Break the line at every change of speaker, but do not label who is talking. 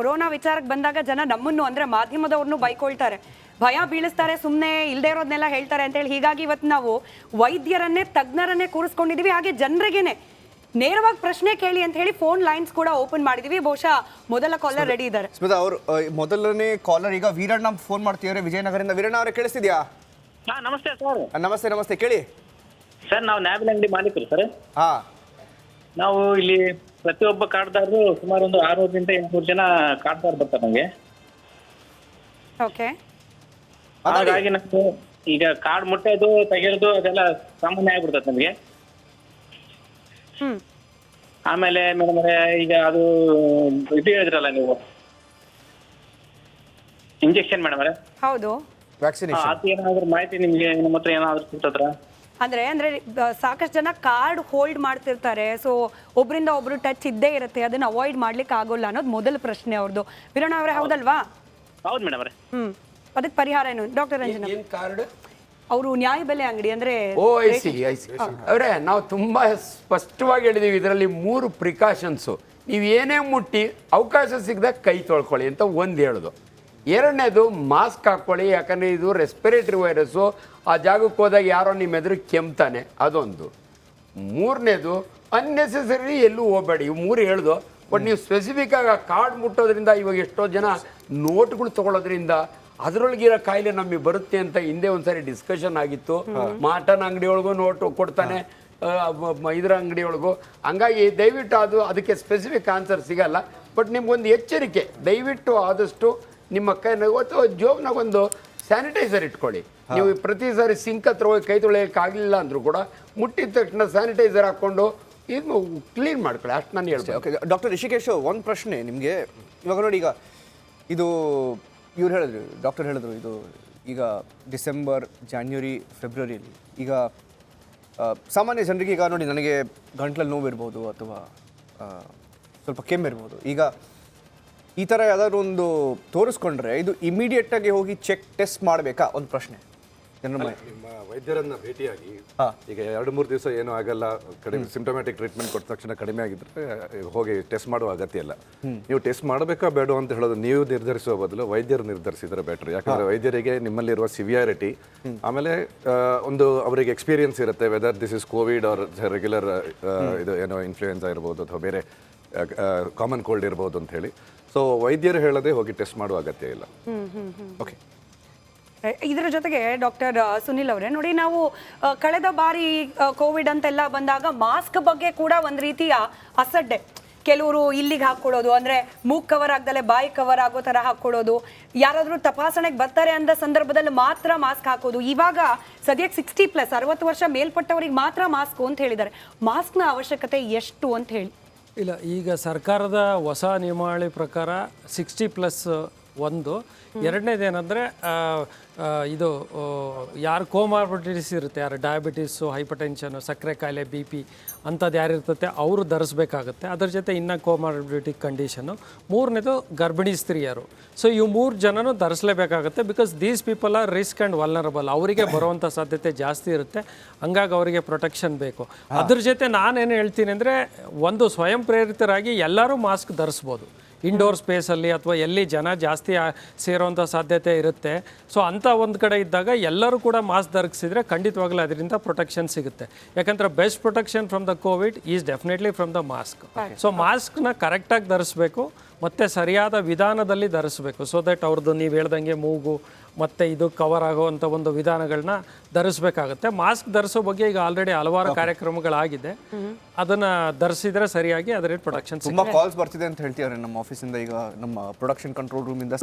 Corona ವಿಚಾರಕ್ಕೆ ಬಂದಾಗ ಜನ ನಮ್ಮನ್ನು ಅಂದ್ರೆ ಮಾಧ್ಯಮದವ್ರನ್ನು ಬೈಕೊಳ್ತಾರೆ, ಭಯ ಬೀಳಿಸ್ತಾರೆ, ಸುಮ್ಮನೆ ಇಲ್ಲದೆ ಇರೋದನ್ನೆಲ್ಲ ಹೇಳ್ತಾರೆ ಅಂತ ಹೇಳಿ. ಹೀಗಾಗಿ ಇವತ್ತು ನಾವು ವೈದ್ಯರನ್ನೇ ತಜ್ಞರನ್ನೇ ಕೂರಿಸ್ಕೊಂಡಿದೀವಿ. ಹಾಗೆ ಜನರಿಗೇನೆ ನೇರವಾಗಿ ಪ್ರಶ್ನೆ ಕೇಳಿ ಅಂತ ಹೇಳಿ ಫೋನ್ ಲೈನ್ಸ್ ಕೂಡ ಓಪನ್ ಮಾಡಿದೀವಿ. ಬಹುಶಃ ಮೊದಲ ಕಾಲರ್ ರೆಡಿ ಇದ್ದಾರೆ.
ಸ್ಮಿತಾ ಅವರು ಮೊದಲನೇ ಕಾಲರ್ ಈಗ ವೀರಣ್ಣ ಫೋನ್ ಮಾಡ್ತೀವ್ರೆ ವಿಜಯನಗರದಿಂದ. ವೀರಣ್ಣ ಅವರೇ ಕೇಳಿಸ್ತಿದ್ಯಾ?
ನಮಸ್ತೆ ಸರ್.
ನಮಸ್ತೆ ನಮಸ್ತೆ, ಕೇಳಿ
ಸರ್. ನಾವು ನ್ಯಾಬಿಲ್ ಅಂಗಡಿ ಮಾಲೀಕರು ಸರ್.
ಹಾ, ನಾವು
ಇಲ್ಲಿ ಪ್ರತಿಯೊಬ್ಬ ಕಾರ್ಡ್ದಾರರು ಸುಮಾರು ಒಂದು 600ರಿಂದ 800 ಜನ ಕಾರ್ಡ್ದಾರ ಬರ್ತಾರೆ ನಮಗೆ.
ಓಕೆ,
ಹಾಗಾಗಿ ನಾವು ಈಗ ಕಾರ್ಡ್ ಮುಟ್ಟೋದು ತೆಗೆಯೋದು ಅದೆಲ್ಲ ಸಾಮಾನ್ಯ ಆಗ್ಬಿಡ್ತದೆ ನಮಗೆ. ಆಮೇಲೆ ಮೇಡಮ್ ಈಗ ಅದು ಇದು ಹೇಳಿದ್ರಲ್ಲ ನೀವು ಇಂಜೆಕ್ಷನ್ ಮೇಡಮ್
ಹೌದು,
ವ್ಯಾಕ್ಸಿನೇಷನ್,
ಅದು ಏನಾದ್ರು ಮಾಹಿತಿ ನಿಮ್ಗೆ ನಿಮ್ಮ ಹತ್ರ ಏನಾದ್ರು ಸಿಗ್ತದ್ರ?
ಅಂದ್ರೆ ಸಾಕಷ್ಟು ಜನ ಕಾರ್ಡ್ ಹೋಲ್ಡ್ ಮಾಡ್ತಿರ್ತಾರೆ. ಸೊ ಒಬ್ರಿಂದ ಒಬ್ರು ಟಚ್ ಇದ್ದೇ ಇರುತ್ತೆ, ಅದನ್ನ ಅವಾಯ್ಡ್ ಮಾಡ್ಲಿಕ್ಕೆ ಆಗೋಲ್ಲ ಅನ್ನೋದು ಮೊದಲ ಪ್ರಶ್ನೆ ಅವ್ರದ್ದು. ವೀರಣ್ಣ ಅವರೇ ಹೌದಲ್ವಾ?
ಹೌದು ಮೇಡಮ್ ಅವರೇ.
ಅದಕ್ಕೆ ಪರಿಹಾರ ಏನು ಡಾಕ್ಟರ್ ರಂಜನಾ?
ಕಾರ್ಡ್
ಅವರು ನ್ಯಾಯಬೆಲೆ ಅಂಗಡಿ ಅಂದ್ರೆ
ಅವರೇ ನಾವು ತುಂಬಾ ಸ್ಪಷ್ಟವಾಗಿ ಹೇಳಿದೀವಿ. ಇದರಲ್ಲಿ 3 ಪ್ರಿಕಾಷನ್ಸು. ನೀವು ಏನೇ ಮುಟ್ಟಿ ಅವಕಾಶ ಸಿಗದಾಗ ಕೈ ತೊಳ್ಕೊಳ್ಳಿ ಅಂತ ಒಂದು ಹೇಳೋದು. ಎರಡನೇದು ಮಾಸ್ಕ್ ಹಾಕ್ಕೊಳ್ಳಿ, ಯಾಕಂದರೆ ಇದು ರೆಸ್ಪಿರೇಟರಿ ವೈರಸ್ಸು. ಆ ಜಾಗಕ್ಕೆ ಹೋದಾಗ ಯಾರೋ ನಿಮ್ಮ ಎದುರು ಕೆಮ್ತಾನೆ, ಅದೊಂದು. ಮೂರನೇದು ಅನ್ನೆಸೆಸರಿ ಎಲ್ಲೂ ಹೋಗಬೇಡಿ. ಇವು 3 ಹೇಳ್ದು. ಬಟ್ ನೀವು ಸ್ಪೆಸಿಫಿಕ್ ಆಗಿ ಕಾರ್ಡ್ ಮುಟ್ಟೋದ್ರಿಂದ ಇವಾಗ ಎಷ್ಟೋ ಜನ ನೋಟ್ಗಳು ತಗೊಳ್ಳೋದ್ರಿಂದ ಅದರೊಳಗಿರೋ ಕಾಯಿಲೆ ನಮಗೆ ಬರುತ್ತೆ ಅಂತ ಹಿಂದೆ ಒಂದ್ಸರಿ ಡಿಸ್ಕಷನ್ ಆಗಿತ್ತು. ಮಾಟನ್ ಅಂಗಡಿಯೊಳಗೂ ನೋಟು ಕೊಡ್ತಾನೆ, ಇದರ ಅಂಗಡಿಯೊಳಗೂ. ಹಂಗಾಗಿ ದಯವಿಟ್ಟು ಅದಕ್ಕೆ ಸ್ಪೆಸಿಫಿಕ್ ಆನ್ಸರ್ ಸಿಗಲ್ಲ. ಬಟ್ ನಿಮ್ಗೊಂದು ಎಚ್ಚರಿಕೆ, ದಯವಿಟ್ಟು ಆದಷ್ಟು ನಿಮ್ಮ ಅಥವಾ ಜೋಬ್ನಾಗೊಂದು ಸ್ಯಾನಿಟೈಸರ್ ಇಟ್ಕೊಳ್ಳಿ. ನೀವು ಪ್ರತಿ ಸಾರಿ ಸಿಂಕ್ ಹತ್ರ ಹೋಗಿ ಕೈ ತೊಳೆಯೋಕ್ಕಾಗಲಿಲ್ಲ ಅಂದರೂ ಕೂಡ ಮುಟ್ಟಿದ ತಕ್ಷಣ ಸ್ಯಾನಿಟೈಸರ್ ಹಾಕ್ಕೊಂಡು ಇದು ಕ್ಲೀನ್ ಮಾಡ್ಕೊಳ್ಳಿ, ಅಷ್ಟು ನಾನು ಹೇಳ್ತೀನಿ.
ಓಕೆ ಡಾಕ್ಟರ್ ರಿಷಿಕೇಶ್, ಒಂದು ಪ್ರಶ್ನೆ ನಿಮಗೆ. ಇವಾಗ ನೋಡಿ, ಈಗ ಇದು ಇವ್ರು ಹೇಳಿದ್ರು, ಡಾಕ್ಟರ್ ಹೇಳಿದ್ರು, ಇದು ಈಗ ಡಿಸೆಂಬರ್, ಜಾನ್ವರಿ, ಫೆಬ್ರವರಿಯಲ್ಲಿ ಈಗ ಸಾಮಾನ್ಯ ಜನರಿಗೆ ಈಗ ನೋಡಿ, ನನಗೆ ಗಂಟ್ಲಲ್ಲಿ ನೋವು ಇರ್ಬೋದು ಅಥವಾ ಸ್ವಲ್ಪ ಕೆಮ್ಮಿರ್ಬೋದು. ಈಗ ಈ ಥರ ಯಾವ್ದಾದ್ರು ಒಂದು ತೋರಿಸ್ಕೊಂಡ್ರೆ ಇದು ಇಮಿಡಿಯೇಟಾಗಿ ಹೋಗಿ ಟೆಸ್ಟ್ ಮಾಡಬೇಕಾ? ಒಂದು ಪ್ರಶ್ನೆ.
ನಿಮ್ಮ ವೈದ್ಯರನ್ನ ಭೇಟಿಯಾಗಿ ಈಗ 2-3 ದಿವಸ ಏನೂ ಆಗಲ್ಲ, ಕಡಿಮೆ ಸಿಂಪ್ಟಮ್ಯಾಟಿಕ್ ಟ್ರೀಟ್ಮೆಂಟ್ ಕೊಟ್ಟ ತಕ್ಷಣ ಕಡಿಮೆ ಆಗಿದ್ರೆ ಹೋಗಿ ಟೆಸ್ಟ್ ಮಾಡುವ ಅಗತ್ಯ ಇಲ್ಲ. ನೀವು ಟೆಸ್ಟ್ ಮಾಡಬೇಕಾ ಬೇಡ ಅಂತ ಹೇಳೋದು ನೀವು ನಿರ್ಧರಿಸುವ ಬದಲು ವೈದ್ಯರು ನಿರ್ಧರಿಸಿದ್ರೆ ಬೆಟರ್. ಯಾಕಂದ್ರೆ ವೈದ್ಯರಿಗೆ ನಿಮ್ಮಲ್ಲಿರುವ ಸಿವಿಯಾರಿಟಿ, ಆಮೇಲೆ ಒಂದು ಅವರಿಗೆ ಎಕ್ಸ್ಪೀರಿಯನ್ಸ್ ಇರುತ್ತೆ, whether this is covid or regular ಇದು ಏನೋ ಇನ್ಫ್ಲೂಯೆನ್ಸಾ ಇರ್ಬೋದು ಅಥವಾ ಬೇರೆ ಕಾಮನ್ ಕೋಲ್ಡ್ ಇರ್ಬೋದು ಅಂತ ಹೇಳಿ. ಸೊ ವೈದ್ಯರು ಹೇಳದೆ ಹೋಗಿ ಟೆಸ್ಟ್ ಮಾಡುವ ಅಗತ್ಯ ಇಲ್ಲ.
ಓಕೆ,
ಇದರ ಜೊತೆಗೆ ಡಾಕ್ಟರ್ ಸುನಿಲ್ ಅವರೇ ನೋಡಿ, ನಾವು ಕಳೆದ ಬಾರಿ ಕೋವಿಡ್ ಅಂತೆಲ್ಲ ಬಂದಾಗ ಮಾಸ್ಕ್ ಬಗ್ಗೆ ಕೂಡ ಒಂದು ರೀತಿಯ ಅಸಡ್ಡೆ. ಕೆಲವರು ಇಲ್ಲಿಗೆ ಹಾಕ್ಕೊಡೋದು, ಅಂದ್ರೆ ಮೂಗ್ ಕವರ್ ಆಗದಲ್ಲೇ ಬಾಯಿ ಕವರ್ ಆಗೋ ತರ ಹಾಕ್ಕೊಡೋದು, ಯಾರಾದ್ರೂ ತಪಾಸಣೆಗೆ ಬರ್ತಾರೆ ಅಂದ ಸಂದರ್ಭದಲ್ಲಿ ಮಾತ್ರ ಮಾಸ್ಕ್ ಹಾಕೋದು. ಇವಾಗ ಸದ್ಯಕ್ಕೆ 60+ 60 ವರ್ಷ ಮೇಲ್ಪಟ್ಟವರಿಗೆ ಮಾತ್ರ ಮಾಸ್ಕ್ ಅಂತ ಹೇಳಿದ್ದಾರೆ. ಮಾಸ್ಕ್ನ ಅವಶ್ಯಕತೆ ಎಷ್ಟು ಅಂತ ಹೇಳಿ?
ಇಲ್ಲ, ಈಗ ಸರ್ಕಾರದ ಹೊಸ ನಿಯಮಾವಳಿ ಪ್ರಕಾರ 60+ ಒಂದು. ಎರಡನೇದೇನೆಂದರೆ ಇದು ಯಾರು ಕೋಮಾರ್ಬಿಡಿಟೀಸ್ ಇರುತ್ತೆ, ಯಾರು ಡಯಾಬಿಟೀಸು, ಹೈಪರ್ಟೆನ್ಷನು, ಸಕ್ಕರೆ ಕಾಯಿಲೆ, BP ಅಂಥದ್ದು ಯಾರು ಇರ್ತತೆ ಅವರು ಧರಿಸ್ಬೇಕಾಗುತ್ತೆ. ಅದ್ರ ಜೊತೆ ಇನ್ನು ಕೋಮಾರ್ಬಿಡಿಟಿ ಕಂಡೀಷನು. ಮೂರನೇದು ಗರ್ಭಿಣಿ ಸ್ತ್ರೀಯರು. ಸೊ ಇವು 3 ಜನನೂ ಧರಿಸಲೇಬೇಕಾಗುತ್ತೆ. Because these people are risk and vulnerable. ಅವರಿಗೆ ಬರುವಂಥ ಸಾಧ್ಯತೆ ಜಾಸ್ತಿ ಇರುತ್ತೆ. ಹಂಗಾಗಿ ಅವರಿಗೆ ಪ್ರೊಟೆಕ್ಷನ್ ಬೇಕು. ಅದ್ರ ಜೊತೆ ನಾನೇನು ಹೇಳ್ತೀನಿ ಅಂದರೆ, ಒಂದು ಸ್ವಯಂ ಪ್ರೇರಿತರಾಗಿ ಎಲ್ಲರೂ ಮಾಸ್ಕ್ ಧರಿಸ್ಬೋದು. ಇಂಡೋರ್ ಸ್ಪೇಸಲ್ಲಿ ಅಥವಾ ಎಲ್ಲಿ ಜನ ಜಾಸ್ತಿ ಸೇರೋವಂಥ ಸಾಧ್ಯತೆ ಇರುತ್ತೆ. ಸೊ ಅಂಥ ಒಂದು ಕಡೆ ಇದ್ದಾಗ ಎಲ್ಲರೂ ಕೂಡ ಮಾಸ್ಕ್ ಧರಿಸಿದ್ರೆ ಖಂಡಿತವಾಗ್ಲೂ ಅದರಿಂದ ಪ್ರೊಟೆಕ್ಷನ್ ಸಿಗುತ್ತೆ. ಯಾಕಂದರೆ best protection from the Covid is definitely from the mask. So ಮಾಸ್ಕ್ನ ಕರೆಕ್ಟಾಗಿ ಧರಿಸ್ಬೇಕು ಮತ್ತು ಸರಿಯಾದ ವಿಧಾನದಲ್ಲಿ ಧರಿಸ್ಬೇಕು. ಸೊ ದಟ್ ಅವ್ರದ್ದು ನೀವು ಹೇಳ್ದಂಗೆ ಮೂಗು ಮತ್ತು ಇದು ಕವರ್ ಆಗುವಂಥ ಒಂದು ವಿಧಾನಗಳನ್ನ ಧರಿಸ್ಬೇಕಾಗುತ್ತೆ. ಮಾಸ್ಕ್ ಧರಿಸೋ ಬಗ್ಗೆ ಈಗ ಆಲ್ರೆಡಿ ಹಲವಾರು ಕಾರ್ಯಕ್ರಮಗಳಾಗಿದೆ. ಅದನ್ನ ಧರಿಸಿದ್ರೆ ಸರಿಯಾಗಿ ಅದರ ಪ್ರೊಟೆಕ್ಷನ್.
ತುಂಬ ಕಾಲ್ಸ್ ಬರ್ತಿದೆ ಅಂತ ಹೇಳ್ತಿದ್ದಾರೆ ನಮ್ಮ ಆಫೀಸಿಂದ, ಈಗ ನಮ್ಮ ಪ್ರೊಡಕ್ಷನ್ ಕಂಟ್ರೋಲ್ ರೂಮಿಂದ.